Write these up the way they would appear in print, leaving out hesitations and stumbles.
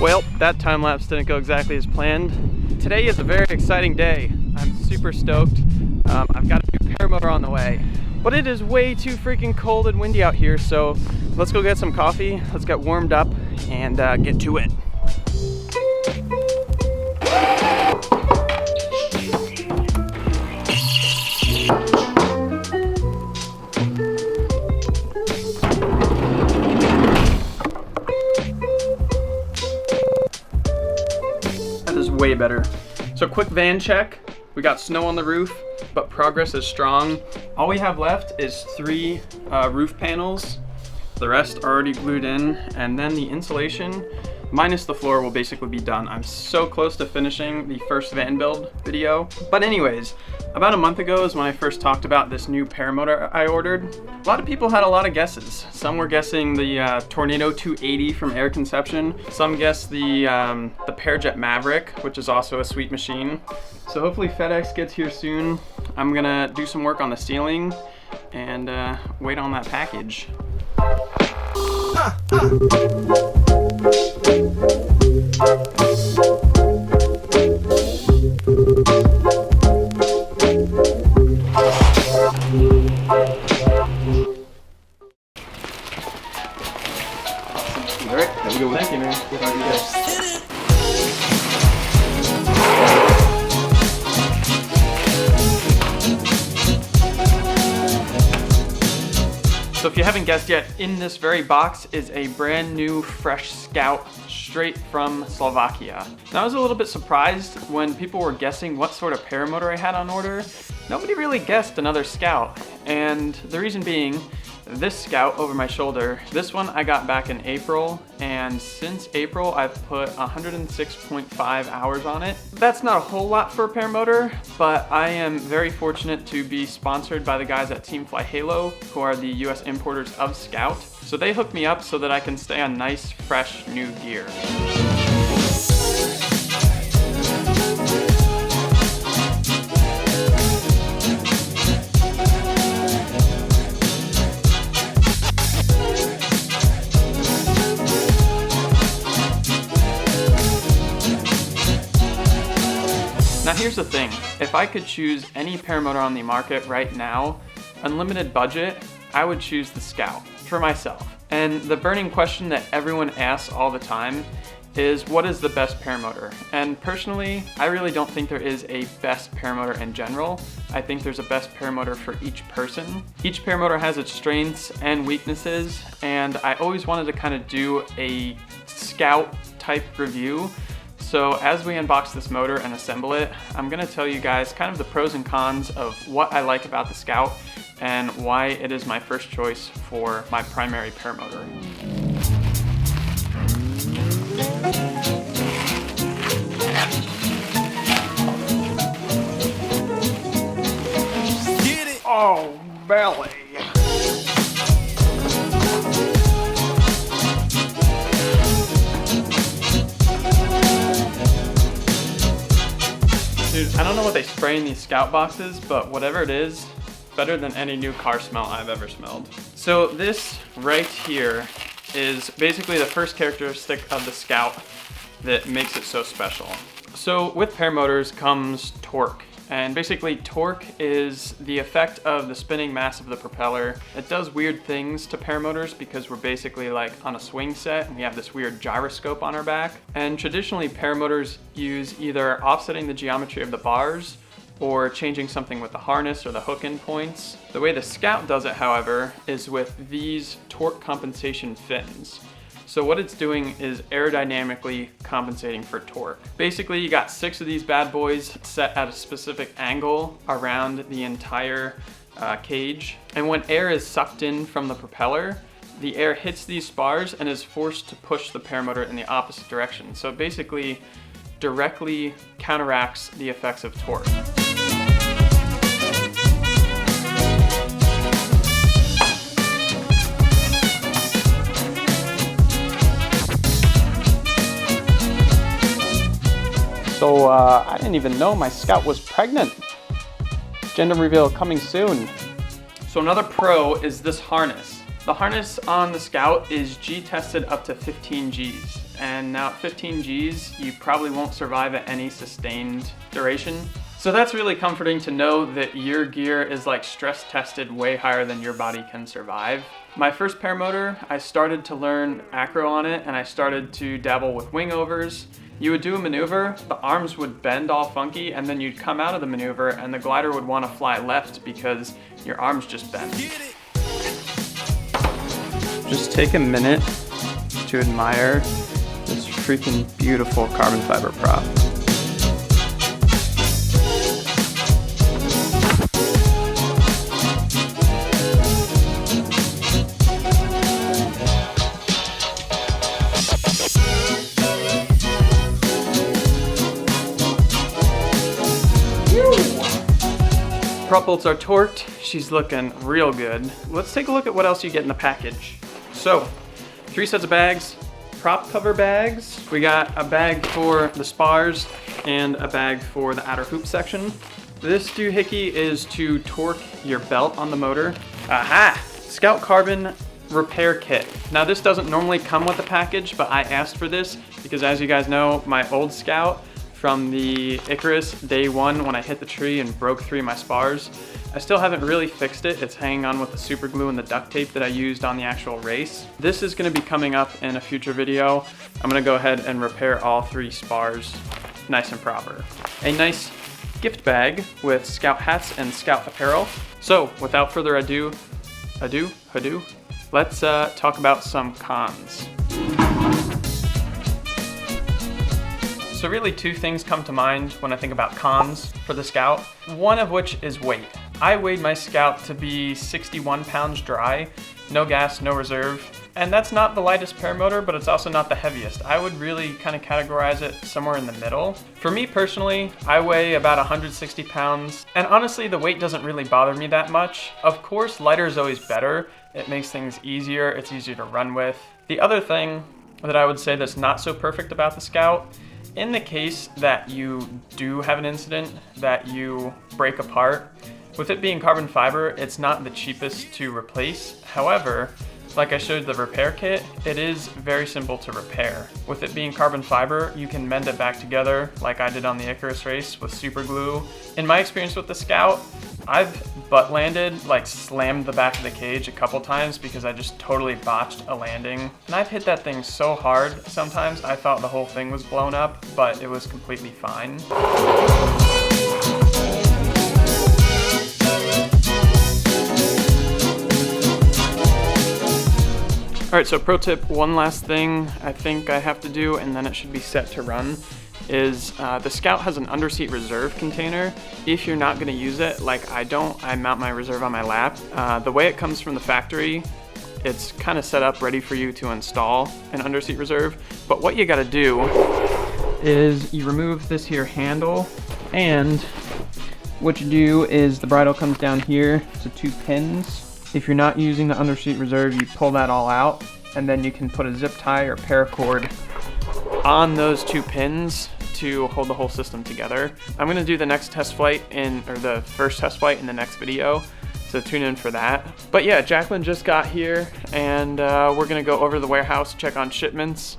Well, that time lapse didn't go exactly as planned. Today is a very exciting day. I'm super stoked. I've got a new paramotor on the way. But it is way too freaking cold and windy out here, so let's go get some coffee, let's get warmed up, and get to it. That is way better. So quick van check. We got snow on the roof, but progress is strong. All we have left is 3 roof panels. The rest are already glued in, and then the insulation, minus the floor, will basically be done. I'm so close to finishing the first van build video. But anyways, about a month ago is when I first talked about this new paramotor I ordered. A lot of people had a lot of guesses. Some were guessing the Tornado 280 from Air Conception. Some guessed the Parajet Maverick, which is also a sweet machine. So hopefully FedEx gets here soon. I'm gonna do some work on the ceiling and wait on that package. All right, there we go. Thank you, man. So if you haven't guessed yet, in this very box is a brand new fresh Scout straight from Slovakia. Now I was a little bit surprised when people were guessing what sort of paramotor I had on order. Nobody really guessed another Scout, and the reason being, this Scout over my shoulder, this one I got back in April, and since April I've put 106.5 hours on it. That's not a whole lot for a paramotor, but I am very fortunate to be sponsored by the guys at Team Fly Halo, who are the US importers of Scout. So they hooked me up so that I can stay on nice, fresh, new gear. Now here's the thing, if I could choose any paramotor on the market right now, unlimited budget, I would choose the Scout for myself. And the burning question that everyone asks all the time is, what is the best paramotor? And personally, I really don't think there is a best paramotor in general. I think there's a best paramotor for each person. Each paramotor has its strengths and weaknesses, and I always wanted to kind of do a Scout type review. So as we unbox this motor and assemble it, I'm gonna tell you guys kind of the pros and cons of what I like about the Scout and why it is my first choice for my primary paramotor. Get it! Oh, belly! Dude, I don't know what they spray in these Scout boxes, but whatever it is, better than any new car smell I've ever smelled. So this right here is basically the first characteristic of the Scout that makes it so special. So with paramotors comes torque. And basically torque is the effect of the spinning mass of the propeller. It does weird things to paramotors because we're basically like on a swing set and we have this weird gyroscope on our back. And traditionally paramotors use either offsetting the geometry of the bars or changing something with the harness or the hook in points. The way the Scout does it, however, is with these torque compensation fins. So what it's doing is aerodynamically compensating for torque. Basically, you got 6 of these bad boys set at a specific angle around the entire cage. And when air is sucked in from the propeller, the air hits these spars and is forced to push the paramotor in the opposite direction. So it basically directly counteracts the effects of torque. So I didn't even know my Scout was pregnant. Gender reveal coming soon. So another pro is this harness. The harness on the Scout is G tested up to 15 Gs. and now at 15 Gs, you probably won't survive at any sustained duration. So that's really comforting to know that your gear is like stress tested way higher than your body can survive. My first paramotor, I started to learn acro on it, and I started to dabble with wing overs. You would do a maneuver, the arms would bend all funky, and then you'd come out of the maneuver and the glider would want to fly left because your arms just bend. Just take a minute to admire this freaking beautiful carbon fiber prop. Prop bolts are torqued. She's looking real good. Let's take a look at what else you get in the package. So, 3 sets of bags, prop cover bags. We got a bag for the spars and a bag for the outer hoop section. This doohickey is to torque your belt on the motor. Aha! Scout Carbon repair kit. Now this doesn't normally come with the package, but I asked for this because, as you guys know, my old Scout from the Icarus day 1 when I hit the tree and broke 3 of my spars, I still haven't really fixed it. It's hanging on with the super glue and the duct tape that I used on the actual race. This is gonna be coming up in a future video. I'm gonna go ahead and repair all 3 spars nice and proper. A nice gift bag with Scout hats and Scout apparel. So without further ado, let's talk about some cons. So really 2 things come to mind when I think about cons for the Scout. One of which is weight. I weighed my Scout to be 61 pounds dry, no gas, no reserve. And that's not the lightest paramotor, but it's also not the heaviest. I would really kind of categorize it somewhere in the middle. For me personally, I weigh about 160 pounds, and honestly the weight doesn't really bother me that much. Of course, lighter is always better. It makes things easier, it's easier to run with. The other thing that I would say that's not so perfect about the Scout, in the case that you do have an incident that you break apart, with it being carbon fiber, it's not the cheapest to replace. However, like I showed the repair kit, it is very simple to repair. With it being carbon fiber, you can mend it back together like I did on the Icarus race with super glue. In my experience with the Scout, I've butt landed, like slammed the back of the cage a couple times because I just totally botched a landing. And I've hit that thing so hard sometimes I thought the whole thing was blown up, but it was completely fine. All right, so pro tip, one last thing I think I have to do, and then it should be set to run, is the Scout has an underseat reserve container. If you're not gonna use it, like I don't, I mount my reserve on my lap. The way it comes from the factory, it's kind of set up ready for you to install an underseat reserve. But what you gotta do is you remove this here handle, and what you do is the bridle comes down here to 2 pins. If you're not using the underseat reserve, you pull that all out, and then you can put a zip tie or paracord on those 2 pins to hold the whole system together. I'm gonna do the next test flight or the first test flight in the next video, so tune in for that. But yeah, Jacqueline just got here, and we're gonna go over to the warehouse, check on shipments.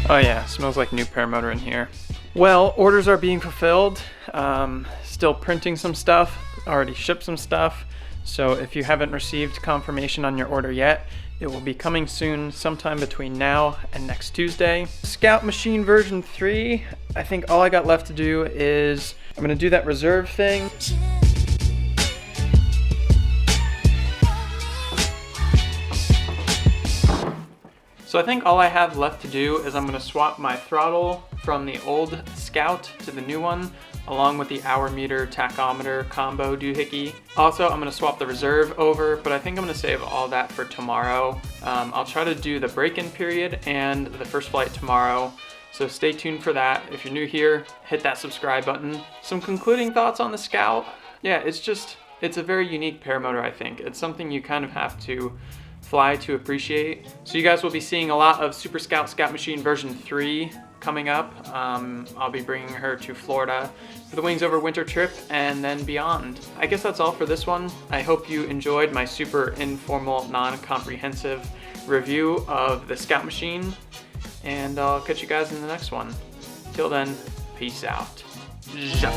Oh yeah, smells like new paramotor in here. Well, orders are being fulfilled. Still printing some stuff, already shipped some stuff. So if you haven't received confirmation on your order yet, it will be coming soon, sometime between now and next Tuesday. Scout Machine version 3, I think all I got left to do is, I'm gonna do that reserve thing. So I think all I have left to do is I'm gonna swap my throttle from the old Scout to the new one, along with the hour meter tachometer combo doohickey. Also, I'm gonna swap the reserve over, but I think I'm gonna save all that for tomorrow. I'll try to do the break-in period and the first flight tomorrow, so stay tuned for that. If you're new here, hit that subscribe button. Some concluding thoughts on the Scout. Yeah, it's a very unique paramotor, I think. It's something you kind of have to fly to appreciate. So you guys will be seeing a lot of Super Scout Scout Machine version 3 coming up. I'll be bringing her to Florida for the Wings Over winter trip and then beyond. I guess that's all for this one. I hope you enjoyed my super informal, non-comprehensive review of the Scout Machine, and I'll catch you guys in the next one. Till then, peace out. Ja.